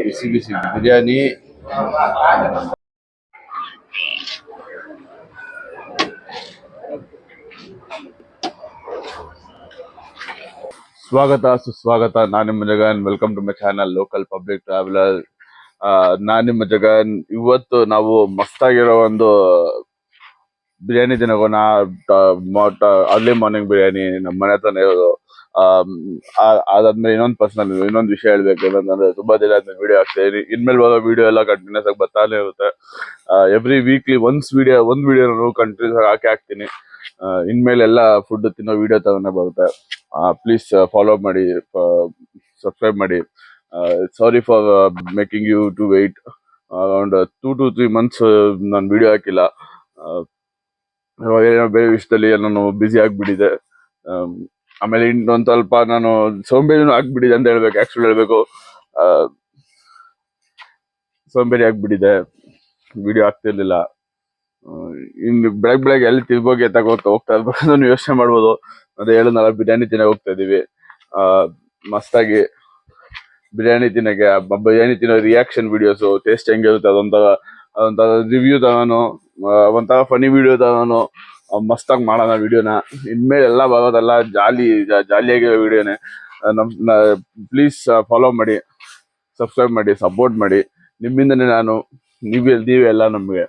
ಬಿಸಿ ಬಿಸಿ ಬಿರಿಯಾನಿ. ಸ್ವಾಗತ ಸುಸ್ವಾಗತ. ನಾನು ನಿಮ್ಮ Jagan. Welcome to my channel local public traveller. ನಾನು ನಿಮ್ಮ ಜಗನ್. ಇವತ್ತು ನಾವು ಮಸ್ತಾಗಿರೋ ಒಂದು ಬಿರಿಯಾನಿ ತಿನ್ನೋಣ. ಅರ್ಲಿ ಮಾರ್ನಿಂಗ್ ಬಿರಿಯಾನಿ ನಮ್ಮ ಮನೆ ಹತ್ರನೇ ಇರೋದು. ಅದಾದ್ಮೇಲೆ ಇನ್ನೊಂದು ವಿಷಯ ಹೇಳ್ಬೇಕು. ಏನಂತಂದ್ರೆ ತುಂಬಾ ದಿನ ಆದ್ಮೇಲೆ ವಿಡಿಯೋ ಆಗ್ತದೆ. ಇನ್ಮೇಲೆ ಬರೋ ವಿಡಿಯೋ ಎಲ್ಲ ಕಂಟಿನ್ಯೂಸ್ ಆಗಿ ಬರ್ತಾನೆ ಇರುತ್ತೆ. ಎವ್ರಿ ವೀಕ್ಲಿ ಒಂದ್ ವಿಡಿಯೋ ನಾನು ಕಂಟಿನ್ಯೂಸ್ ಆಗಿ ಹಾಕ್ತೀನಿ. ಇನ್ಮೇಲೆ ಎಲ್ಲ ಫುಡ್ ತಿನ್ನೋ ವಿಡಿಯೋ ತಗೊಂಡೇ ಬರುತ್ತೆ. ಪ್ಲೀಸ್ ಫಾಲೋ ಮಾಡಿ, ಸಬ್ಸ್ಕ್ರೈಬ್ ಮಾಡಿ. Sorry for making you to wait. Around 2 to 3 months ನಾನು ವಿಡಿಯೋ ಹಾಕಿಲ್ಲ. ಬೇರೆ ವಿಷಯದಲ್ಲಿ ನಾನು ಬ್ಯುಸಿ ಆಗ್ಬಿಟ್ಟಿದೆ. ಆಮೇಲೆ ಇನ್ನೊಂದ್ ಸ್ವಲ್ಪ ನಾನು ಸೋಂಬೇರಿನೂ ಆಗ್ಬಿಟ್ಟಿದೆ ಅಂತ ಹೇಳ್ಬೇಕು. ಆಕ್ಚುಲಿ ಹೇಳ್ಬೇಕು, ಸೋಂಬೇರಿ ಆಗ್ಬಿಟ್ಟಿದೆ, ವಿಡಿಯೋ ಆಗ್ತಿರ್ಲಿಲ್ಲ. ಇನ್ನು ಬೆಳಗ್ಗೆ ಎಲ್ಲಿ ತಿರ್ಗೋಗಿ ಹೋಗ್ತಾ ಇರ್ಬೇಕು ನಾನು ಯೋಚನೆ ಮಾಡ್ಬೋದು. ಅದೇ ಹೇಳಿದ್ನಲ್ಲ, ಬಿರಿಯಾನಿ ತಿನ್ನಕ್ ಹೋಗ್ತಾ ಇದೀವಿ. ಮಸ್ತಾಗಿ ಬಿರಿಯಾನಿ ತಿನ್ನೋ ರಿಯಾಕ್ಷನ್ ವಿಡಿಯೋಸ್, ಟೇಸ್ಟ್ ಹೆಂಗಿರುತ್ತೆ ಅದೊಂಥರ ರಿವ್ಯೂ ತಗೋನು, ಒಂಥರ ಫನಿ ವಿಡಿಯೋ ತಗೋನು, ಮಸ್ತಾಗಿ ಮಾಡೋಣ ವಿಡಿಯೋನ. ಇನ್ಮೇಲೆ ಎಲ್ಲ ಬರೋದೆಲ್ಲ ಜಾಲಿಯಾಗಿರೋ ವಿಡಿಯೋನೇ. ಪ್ಲೀಸ್ ಫಾಲೋ ಮಾಡಿ, ಸಬ್ಸ್ಕ್ರೈಬ್ ಮಾಡಿ, ಸಪೋರ್ಟ್ ಮಾಡಿ. ನಿಮ್ಮಿಂದನೇ ನೀವೆಲ್ಲ ನಮ್ಗೆ.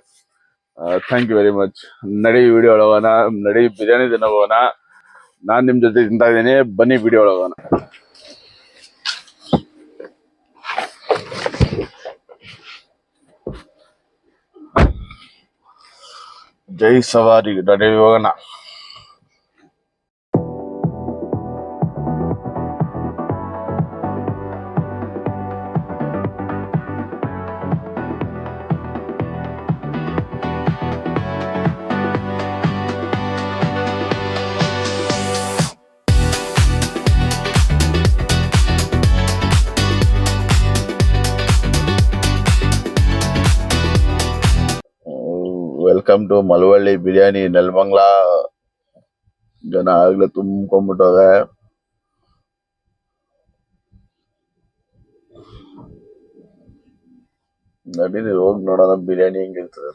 Thank you very much. ನಡಿ ವಿಡಿಯೋ ಒಳಗೋಣ, ನಡಿ ಬಿರಿಯಾನಿ ತಿನ್ನೋಣ. ನಾನ್ ನಿಮ್ ಜೊತೆ ತಿಂತಾ ಇದ್ದೀನಿ, ಬನ್ನಿ ವಿಡಿಯೋ ಒಳಗೋಣ. ಜೈ ಸವಾರಿ, ನಡಿ ಹೋಗೋಣ. Welcome to Malavalli biryani, Nelamangala. ಜನ ಆಗ್ಲೇ ತುಂಬ್ಕೊಂಡ್ಬಿಟ್ಟವ್ರೆ. ನಡೀರಿ ಹೋಗಿ ನೋಡೋಣ ಬಿರಿಯಾನಿ ಹೆಂಗಿರ್ತದೆ.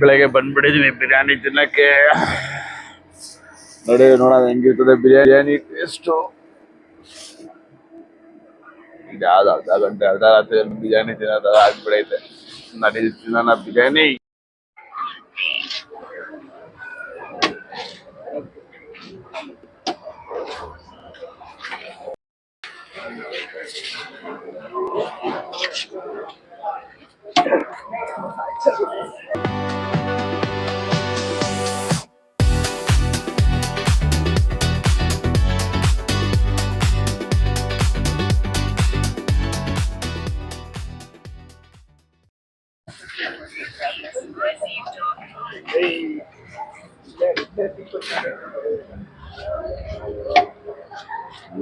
ಬೆಳಗ್ಗೆ ಬಂದ್ಬಿಟ್ಟಿದೀವಿ ಬಿರಿಯಾನಿ ತಿನ್ನಕ್ಕೆ. ನೋಡಿ ನೋಡೋಣ ಹೆಂಗಿರ್ತದೆ ಬಿರಿಯಾನಿ ಟೇಸ್ಟು. ಯಾವ್ದು ಅರ್ಧ ಗಂಟೆ ಅರ್ಧ ರಾತ್ರಿ ಬಿರಿಯಾನಿ ತಿನ್ನೋದ ಆಗ್ಬಿಡೈತೆ. ನಡಿ ತಿನ್ನೋಣ ಬಿರಿಯಾನಿ.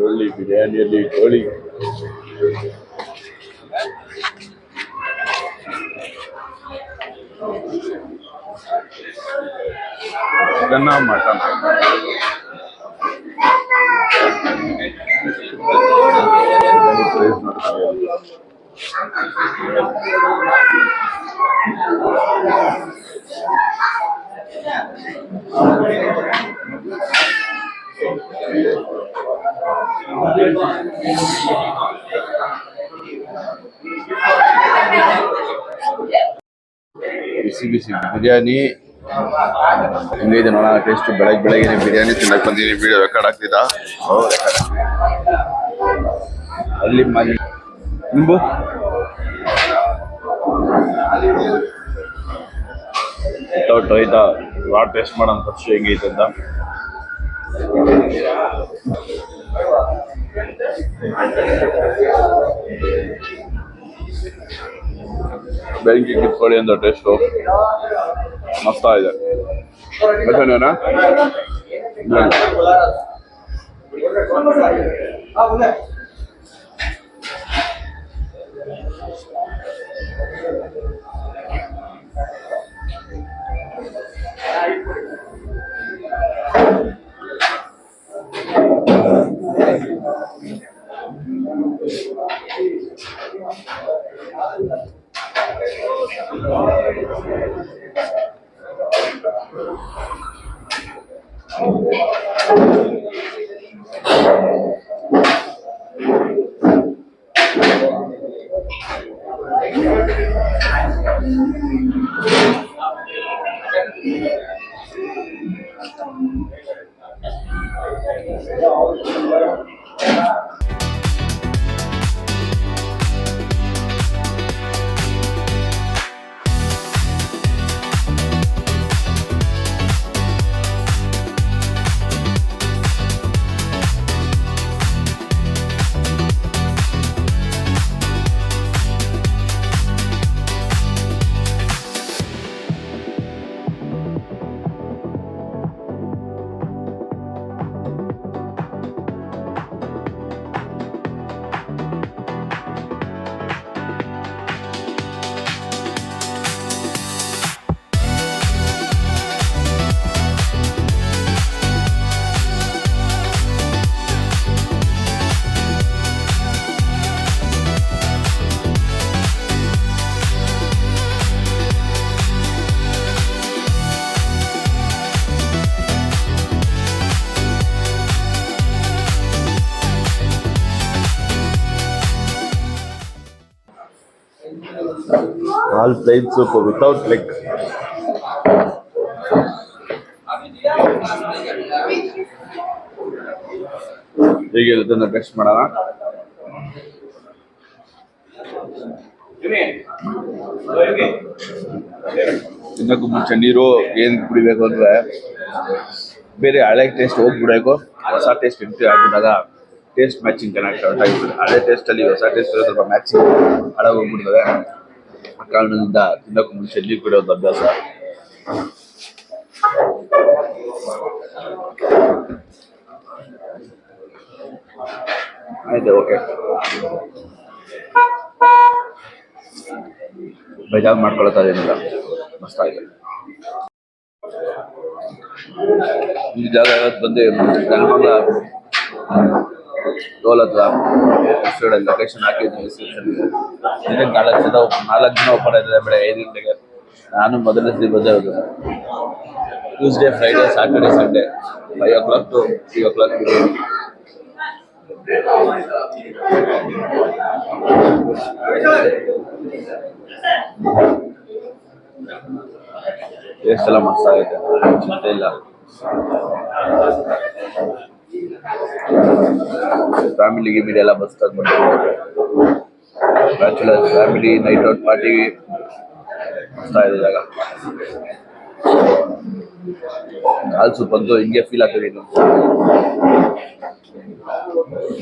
ಒಳ್ಳೆ ಬಿರಿಯಾನಿಯಲ್ಲಿ ಕೋಳಿ ಮಟನ್. ಬಿಸಿ ಬಿಸಿ ಬಿರಿಯಾನಿ ಹೆಂಗೈತೆ ನೋಡೋಣ ಟೇಸ್ಟ್. ಬೆಳಗ್ಗೆ ಬಿರಿಯಾನಿ ತಿನ್ನಕ್ ಬಂದಿನಿ. ವಿಡಿಯೋ ರೆಕಾರ್ಡ್ ಆಗ್ತಿದ್ದ ಅಲ್ಲಿ ನಿಂಬು ಆಯ್ತಾ. ಟೇಸ್ಟ್ ಮಾಡೋಣ ಫಸ್ಟ್ ಹೆಂಗೈತೆ ಅಂತ. ಬೆಂಕಿ ಕಿತ್ಕೊಳ್ಳಿ ಅಂತ ಟೇಸ್ಟು ಮಸ್ತ ಇದೆ. All plain soup without leg. ಹೇಗಿರುತ್ತೆ ಅಂತ ಟೆಸ್ಟ್ ಮಾಡೋಣ. ಇನ್ನಕ್ಕೂ ಮುಂಚೆ ನೀರು ಏನು ಕುಡಿಬೇಕು ಅಂದ್ರೆ ಬೇರೆ ಹಳೆ ಟೇಸ್ಟ್ ಹೋಗ್ಬಿಡಬೇಕು, ಹೊಸ ಟೇಸ್ಟ್ ಎಂಟ್ರಿ ಆಗಿಬಿಟ್ಟಾಗ ಟೇಸ್ಟ್ ಮ್ಯಾಚಿಂಗ್ ಚೆನ್ನಾಗಿ ಸ್ಟಾರ್ಟ್ ಆಗಿಬಿಡುತ್ತೆ. ಹಳೆ ಟೇಸ್ಟಲ್ಲಿ ಹೊಸ ಟೇಸ್ಟ್ ಸ್ವಲ್ಪ ಮ್ಯಾಚಿಂಗ್ ಹಾಳಾಗಿ ಹೋಗ್ಬಿಡ್ತದೆ. ಆ ಕಾರಣದಿಂದ ತಿನ್ನಕ್ಕೂ ಮುಂಚೆ ನೀರು ಕುಡಿಯೋದು ಅಭ್ಯಾಸ. ಆಯ್ತು, ಓಕೆ. ಬೇಜಾರು ಮಾಡ್ಕೊಳತ್ತದೇನಿಲ್ಲ, ಮಸ್ತ್ ಆಗಿದೆ. ಈ ಜಾಗ ಯಾವತ್ತು ಬಂದು ನೆಲಮಂಗಲ ಟೋಲ್ ಹತ್ರ ಲೊಕೇಶನ್ ಹಾಕಿದ್ದೀನಿ. ದಿನಕ್ಕೆ 4 ದಿನ ಓಪನ್ ಆಯ್ತದೆ. ಬೆಳಗ್ಗೆ 5 ಗಂಟೆಗೆ. ನಾನು ಮೊದಲನೇ ಸತಿ ಬಂದೇ ಹೋದು. Tuesday, Friday, Saturday, Sunday 5 o'clock to 3 o'clock biryani. Taste ಎಲ್ಲ ಮಸ್ತ್ ಆಗುತ್ತೆ, ಚಿಂತೆ ಇಲ್ಲ. ಫ್ಯಾಮಿಲಿಗೆ ಗಿಮಿಡಿ ಎಲ್ಲ ಮಸ್ತ್ ಆಗ್ಬಿಟ್ಟು bachelors family night out party ಮಸ್ತ್ ಆಗಿದೆ ಜಾಗ. ಕಾಲ್ ಸೂಪ್ ಅಂತೂ ಹಿಂಗೆ ಫೀಲ್ ಆಗ್ತದೆ. ಇನ್ನು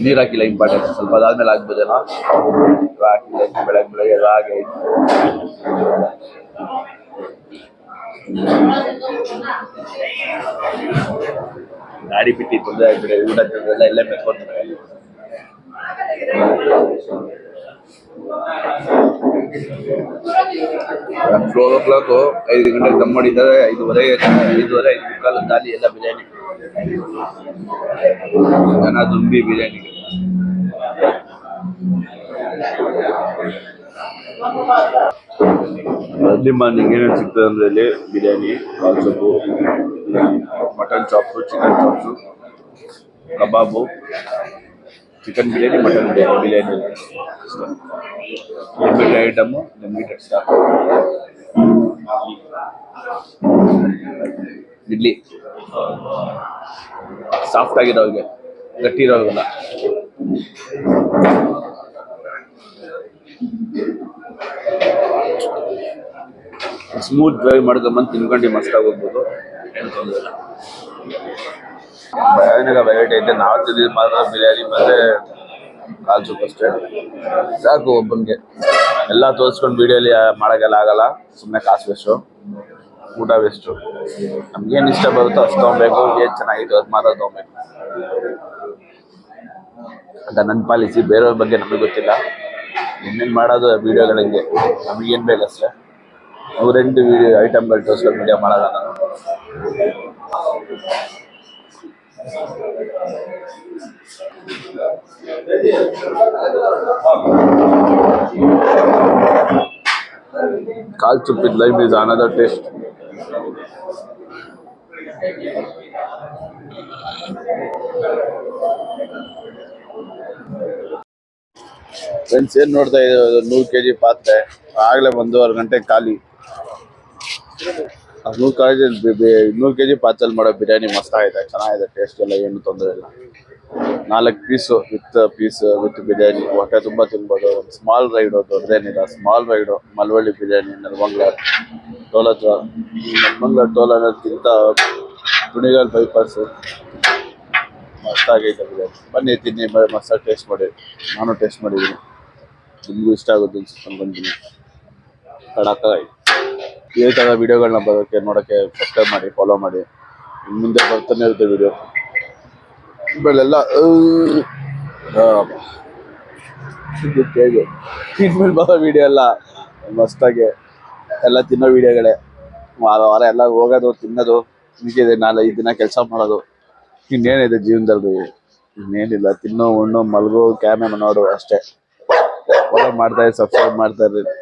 ನೀರು ಹಾಕಿಲ್ಲ, ಇಂಪಾರ್ಟೆಂಟ್. ಸ್ವಲ್ಪ ಅದಾದ್ಮೇಲೆ ಆಗ್ಬೋದೇನೋ. ಹಾಕಿಲ್ಲ, ಬೆಳಗ್ಗೆ ಹಾಗೆ ಗಾಡಿ ಬಿಟ್ಟು ತೊಂದರೆ ಆಗ್ಬಿಡೆ. ಊಟ ಎಲ್ಲ ಇಲ್ಲೇ ಮೆತ್ಕೊತಾರೆ. 4 o'clock 5 ಗಂಟೆಗೆ ದಮ್ ಮಾಡಿದ್ದಾರೆ. 5:30 5:45 ದಾಲಿ ಎಲ್ಲ ಬಿರಿಯಾನಿ. ಜನ ದುಂಬಿ ಬಿರಿಯಾನಿಗೆ. ಅರ್ಲಿ ಮಾರ್ನಿಂಗ್ ಏನೇನು ಸಿಗ್ತದೆ ಅಂದರೆ ಇಲ್ಲಿ ಬಿರಿಯಾನಿ, ಕಾಲ್ ಸೊಪ್ಪು, ಮಟನ್ ಚಾಪ್ಸು, ಚಿಕನ್ ಚಾಪ್ಸು, ಕಬಾಬು, chicken biryani, mutton biryani. Limited item, limited stock. Idli soft ಆಗಿರೋರಿಗೆ, ಗಟ್ಟಿ ಇರೋಲ್ಲ. ಸ್ಮೂತ್ ಡ್ರೈವ್ ಮಾಡ್ಕೊಂಬಂದು ತಿನ್ಕೊಂಡು ಮಸ್ತಾಗಿ ಹೋಗ್ಬೋದು, ಏನು ತೊಂದರೆ ಇಲ್ಲ. ಬಿರಿಯಾನಿಗೆ ವೆರೈಟಿ ಐತೆ. ನಾವು ತಿಂದಿದ್ದು ಮಾತ್ರ ಬಿರಿಯಾನಿ ಮತ್ತು ಕಾಲ್ ಸೂಪ್ ಅಷ್ಟೇ. ಸಾಕು ಒಬ್ಬನಿಗೆ. ಎಲ್ಲ ತೋರಿಸ್ಕೊಂಡು ವೀಡಿಯೋಲಿ ಮಾಡೋಕ್ಕೆಲ್ಲ ಆಗಲ್ಲ. ಸುಮ್ಮನೆ ಕಾಸು ವೇಸ್ಟು, ಊಟ ವೇಸ್ಟು. ನಮ್ಗೇನು ಇಷ್ಟ ಬರುತ್ತೋ ಅಷ್ಟು ತೊಗೊಬೇಕು. ಏನು ಚೆನ್ನಾಗಿತ್ತು ಅದು ಮಾತ್ರ ತೊಗೊಬೇಕು ಅಂತ ನನ್ನ ಪಾಲಿಸಿ. ಬೇರೆಯವ್ರ ಬಗ್ಗೆ ನಮಗೆ ಗೊತ್ತಿಲ್ಲ. ಇನ್ನೇನು ಮಾಡೋದು ವೀಡಿಯೋಗಳಿಗೆ ನಮಗೇನು ಬೇಕಷ್ಟೇ. ಅವರೆಂಟು ಐಟಮ್ಗಳು ತೋರಿಸ್ಕೊಂಡು ವೀಡಿಯೋ ಮಾಡೋಲ್ಲ ನಾನು. ಕಾಲ್ soup with lime is another taste. Friends, ಏನು ನೋಡ್ತಾ ಇದ್ದೀವಿ, 100 kg ಪಾತ್ರೆ ಆಗಲೇ 1.5 ಗಂಟೆ ಖಾಲಿ. ಇನ್ನೂರು ಕೆಜಿ ಪಾರ್ಸಲ್ ಮಾಡೋ ಬಿರಿಯಾನಿ ಮಸ್ತ್ ಆಗಿದೆ, ಚೆನ್ನಾಗಿದೆ, ಟೇಸ್ಟ್ ಎಲ್ಲ ಏನು ತೊಂದರೆ ಇಲ್ಲ. 4 ಪೀಸು ವಿತ್ ಬಿರಿಯಾನಿ ಹೊಟ್ಟೆ ತುಂಬಾ ತಿನ್ಬೋದು. ಒಂದು ಸ್ಮಾಲ್ ರೈಡು ದೊಡ್ಡದೇನಿಲ್ಲ, small ride Malavalli biryani Nelamangala toll ಹತ್ರ. ನೆಲಮಂಗ್ಲ ಟೋಲ್ ಅನ್ನೋದಕ್ಕಿಂತ ಕುಣಿಗಲ್ ಬೈಪಾಸ್. ಮಸ್ತ್ ಆಗೈತೆ ಬಿರಿಯಾನಿ, ಬನ್ನಿ ತಿನ್ನಿ, ಮಸ್ತಾಗಿ ಟೇಸ್ಟ್ ಮಾಡಿ. ನಾನು ಟೇಸ್ಟ್ ಮಾಡಿದ್ದೀನಿ, ನಿಮಗೂ ಇಷ್ಟ ಆಗುತ್ತೆ ಅನ್ಕೊಂತೀನಿ. ಕಡಕಾಯಿ ಇದೇ ಥರ ವಿಡಿಯೋಗಳನ್ನ ಬರೋಕ್ಕೆ ನೋಡೋಕ್ಕೆ ಸಬ್ಸ್ಕ್ರೈಬ್ ಮಾಡಿ, ಫಾಲೋ ಮಾಡಿ. ಇನ್ನು ಮುಂದೆ ಬರ್ತಾನೆ ಇರುತ್ತೆ ವಿಡಿಯೋ. ಇವೆಲ್ಲ ಇನ್ಮೇಲೆ ಬರೋ ವಿಡಿಯೋ ಎಲ್ಲ ಮಸ್ತಾಗಿ ಎಲ್ಲ ತಿನ್ನೋ ವಿಡಿಯೋಗಳೇ. ವಾರ ವಾರ ಎಲ್ಲ ಹೋಗೋದು, ತಿನ್ನೋದು, ಹೀಗಿದೆ 4-5 ದಿನ ಕೆಲಸ ಮಾಡೋದು. ಇನ್ನೇನಿದೆ ಜೀವನದಲ್ಲಿ? ಇನ್ನೇನಿಲ್ಲ, ತಿನ್ನೋ, ಉಣ್ಣೋ, ಮಲ್ಗೋ, ಕ್ಯಾಮೆ ನೋಡು ಅಷ್ಟೇ. ಫಾಲೋ ಮಾಡ್ತಾ ಇರಿ, ಸಬ್ಸ್ಕ್ರೈಬ್ ಮಾಡ್ತಾ ಇರಿ.